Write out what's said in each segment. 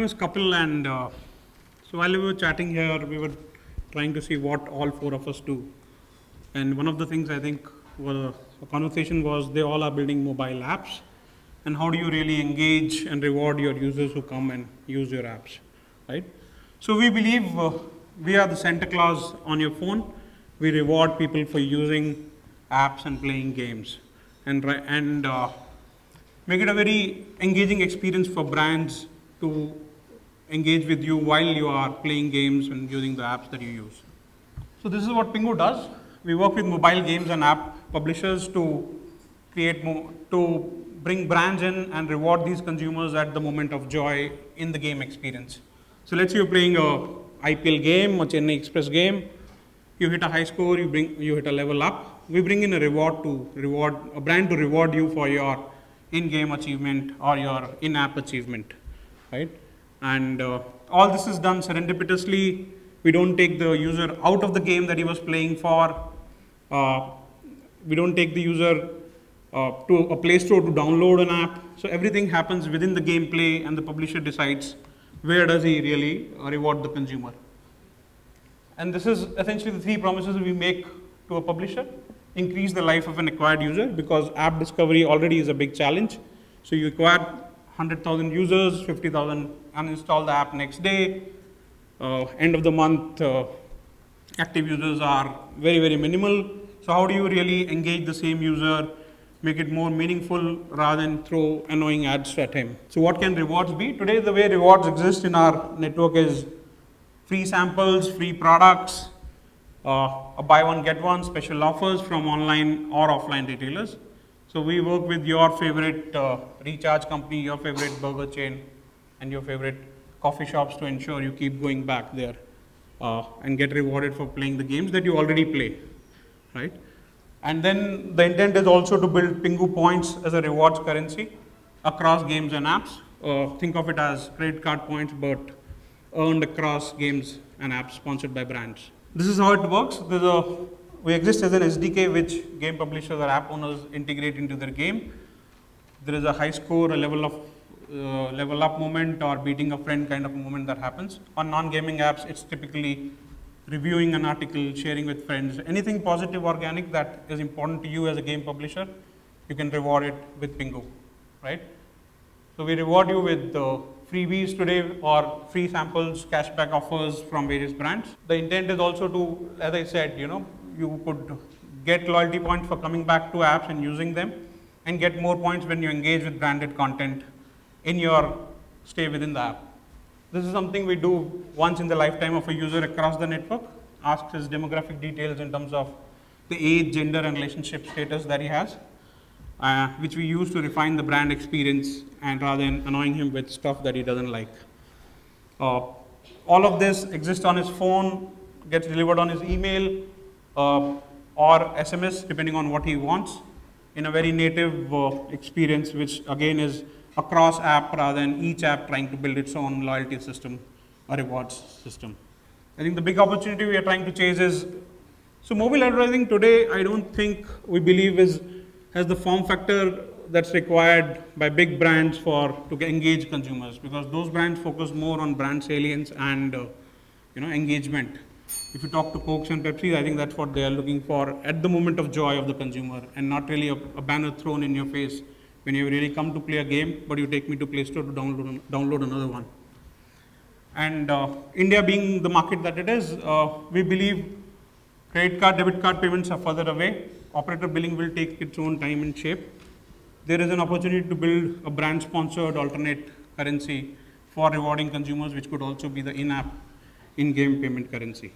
is Kapil, and so while we were chatting here, we were trying to see what all four of us do. And one of the things I think was a conversation was they all are building mobile apps, and how do you really engage and reward your users who come and use your apps, right? So we believe we are the Santa Claus on your phone. We reward people for using apps and playing games, and make it a very engaging experience for brands to engage with you while you are playing games and using the apps that you use. So this is what PingOO does. We work with mobile games and app publishers to bring brands in and reward these consumers at the moment of joy in the game experience. So let's say you're playing a IPL game or Chennai Express game. You hit a high score, you hit a level up. We bring in a brand to reward you for your in-game achievement or your in-app achievement, right? And all this is done serendipitously. We don't take the user out of the game that he was playing for. We don't take the user to a Play Store to download an app. So everything happens within the gameplay, and the publisher decides where does he really reward the consumer. And this is essentially the three promises we make to a publisher. Increase the life of an acquired user, because app discovery already is a big challenge. So you acquire 100,000 users, 50,000 uninstall the app next day. End of the month, active users are very, very minimal. So how do you really engage the same user, make it more meaningful rather than throw annoying ads at him? So what can rewards be? Today, the way rewards exist in our network is free samples, free products, a buy one, get one, special offers from online or offline retailers. So we work with your favorite recharge company, your favorite burger chain, and your favorite coffee shops to ensure you keep going back there and get rewarded for playing the games that you already play, right? And then the intent is also to build PingOO points as a rewards currency across games and apps. Think of it as credit card points, but earned across games and apps sponsored by brands. This is how it works. We exist as an SDK which game publishers or app owners integrate into their game. There is a high score, a level up moment, or beating a friend kind of a moment that happens. On non-gaming apps, it's typically reviewing an article, sharing with friends, anything positive, organic that is important to you as a game publisher, you can reward it with PingOO, right? So we reward you with freebies today, or free samples, cashback offers from various brands. The intent is also to, as I said, you could get loyalty points for coming back to apps and using them, and get more points when you engage with branded content in your stay within the app. This is something we do once in the lifetime of a user across the network, asks his demographic details in terms of the age, gender, and relationship status that he has, which we use to refine the brand experience and rather than annoying him with stuff that he doesn't like. All of this exists on his phone, gets delivered on his email or SMS, depending on what he wants, in a very native experience, which again is across app rather than each app trying to build its own loyalty system or rewards system. I think the big opportunity we are trying to chase is, so mobile advertising today, I don't think we believe has the form factor that's required by big brands to engage consumers, because those brands focus more on brand salience and engagement. If you talk to Cokes and Pepsi, I think that's what they are looking for at the moment of joy of the consumer, and not really a banner thrown in your face when you really come to play a game, but you take me to Play Store to download another one. And India being the market that it is, we believe credit card, debit card payments are further away. Operator billing will take its own time and shape. There is an opportunity to build a brand-sponsored alternate currency for rewarding consumers, which could also be the in-app, in-game payment currency.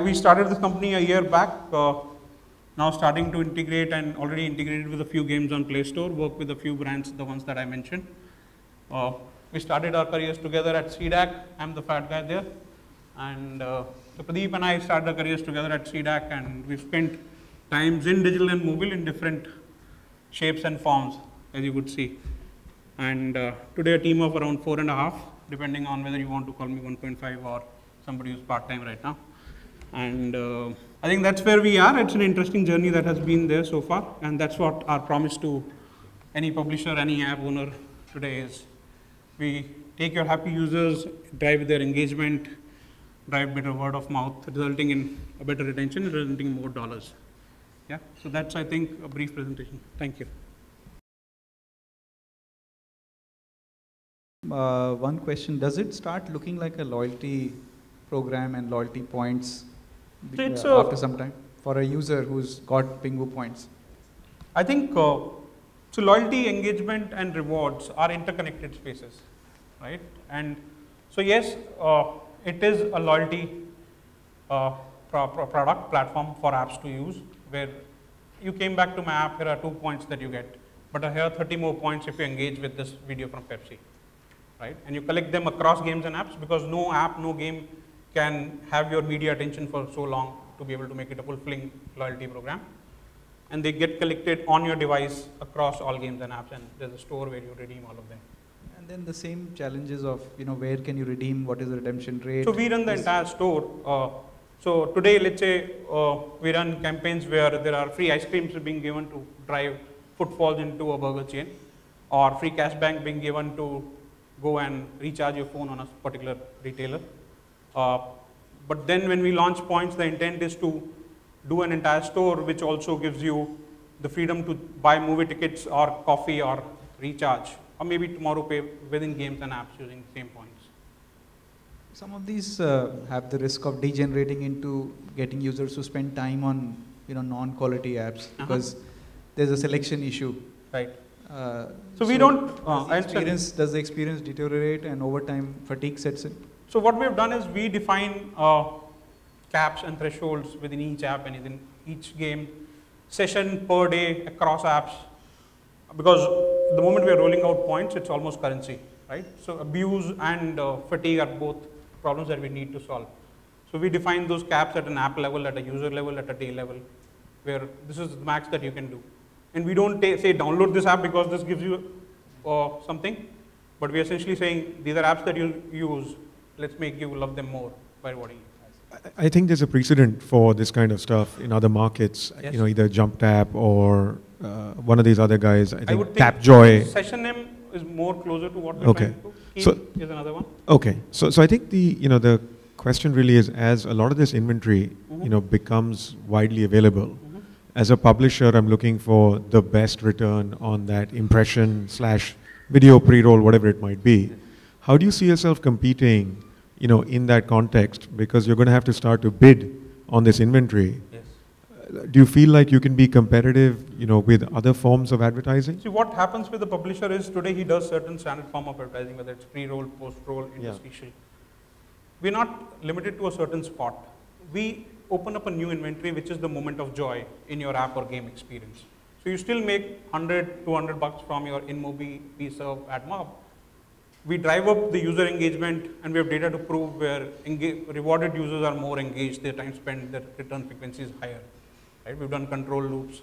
We started this company a year back, now starting to integrate and already integrated with a few games on Play Store, work with a few brands, the ones that I mentioned. We started our careers together at CDAC. I'm the fat guy there. And so Pradeep and I started our careers together at CDAC, and we've spent times in digital and mobile in different shapes and forms, as you would see. And today a team of around 4.5, depending on whether you want to call me 1.5 or somebody who's part-time right now. And I think that's where we are. It's an interesting journey that has been there so far, and that's what our promise to any publisher, any app owner today is. We take your happy users, drive their engagement, drive better word of mouth, resulting in a better retention, resulting in more dollars. Yeah, so that's, I think, a brief presentation. Thank you. One question, does it start looking like a loyalty program and loyalty points after some time for a user who's got PingOO points? I think, so loyalty, engagement and rewards are interconnected spaces, right? And so yes, it is a loyalty product platform for apps to use, where you came back to my app, here are 2 points that you get, but here are 30 more points if you engage with this video from Pepsi, right? And you collect them across games and apps, because no app, no game can have your media attention for so long to be able to make it a fulfilling loyalty program. And they get collected on your device across all games and apps, and there's a store where you redeem all of them. And then the same challenges of, where can you redeem, what is the redemption rate? So we run the entire store. So today, let's say we run campaigns where there are free ice creams being given to drive footfalls into a burger chain, or free cashback being given to go and recharge your phone on a particular retailer. But then when we launch points, the intent is to do an entire store which also gives you the freedom to buy movie tickets or coffee or recharge, or maybe tomorrow pay within games and apps using the same points. Some of these have the risk of degenerating into getting users to spend time on non-quality apps, because there's a selection issue. Right. So we don't. Does the experience deteriorate and over time fatigue sets in? So what we have done is we define caps and thresholds within each app and within each game, session per day across apps, because the moment we are rolling out points, it's almost currency, right? So abuse and fatigue are both problems that we need to solve. So we define those caps at an app level, at a user level, at a day level, where this is the max that you can do. And we don't say download this app because this gives you something, but we're essentially saying these are apps that you use, let's make you love them more by rewarding you. I think there's a precedent for this kind of stuff in other markets, yes. Either JumpTap or one of these other guys, I would think think TapJoy. SessionM is more closer to what we're trying to do. Keep is another one. Okay, so I think the question really is, as a lot of this inventory, becomes widely available, as a publisher, I'm looking for the best return on that impression / video pre-roll, whatever it might be. How do you see yourself competing in that context, because you're going to have to start to bid on this inventory? Yes. Do you feel like you can be competitive, with other forms of advertising? See, what happens with the publisher is today he does certain standard form of advertising, whether it's pre-roll, post-roll, interstitial. Yeah. We're not limited to a certain spot. We open up a new inventory, which is the moment of joy in your app or game experience. So you still make 100, 200 bucks from your in-movie piece of ad mob. We drive up the user engagement, and we have data to prove where rewarded users are more engaged, their time spent, their return frequency is higher. Right? We've done control loops,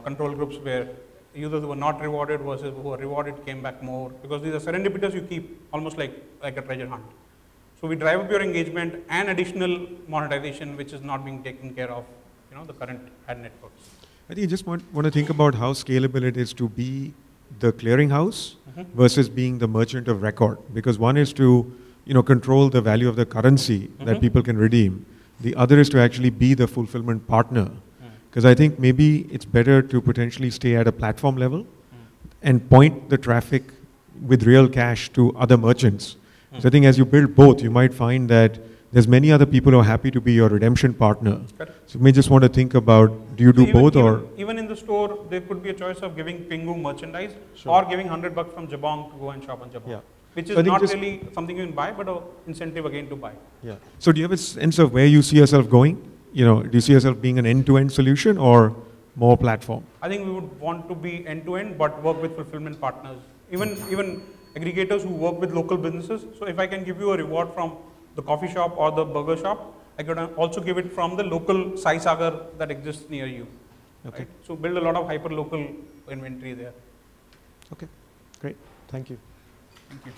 control groups where users who were not rewarded versus who were rewarded came back more, because these are serendipitous you keep, almost like a treasure hunt. So we drive up your engagement and additional monetization, which is not being taken care of, the current ad networks. I think you just want to think about how scalable it is to be the clearinghouse versus being the merchant of record, because one is to control the value of the currency that people can redeem. The other is to actually be the fulfillment partner, because I think maybe it's better to potentially stay at a platform level and point the traffic with real cash to other merchants. So I think as you build both, you might find that there's many other people who are happy to be your redemption partner. Correct. So you may just want to think about, do you do both or? Even in the store, there could be a choice of giving PingOO merchandise or giving 100 bucks from Jabong to go and shop on Jabong. Yeah. Which is not really something you can buy, but an incentive again to buy. Yeah. So do you have a sense of where you see yourself going? Do you see yourself being an end-to-end solution or more platform? I think we would want to be end-to-end, but work with fulfillment partners. Even aggregators who work with local businesses. So if I can give you a reward from the coffee shop or the burger shop, I could also give it from the local Sai Sagar that exists near you. Okay. Right? So build a lot of hyper-local inventory there. Okay, great. Thank you. Thank you.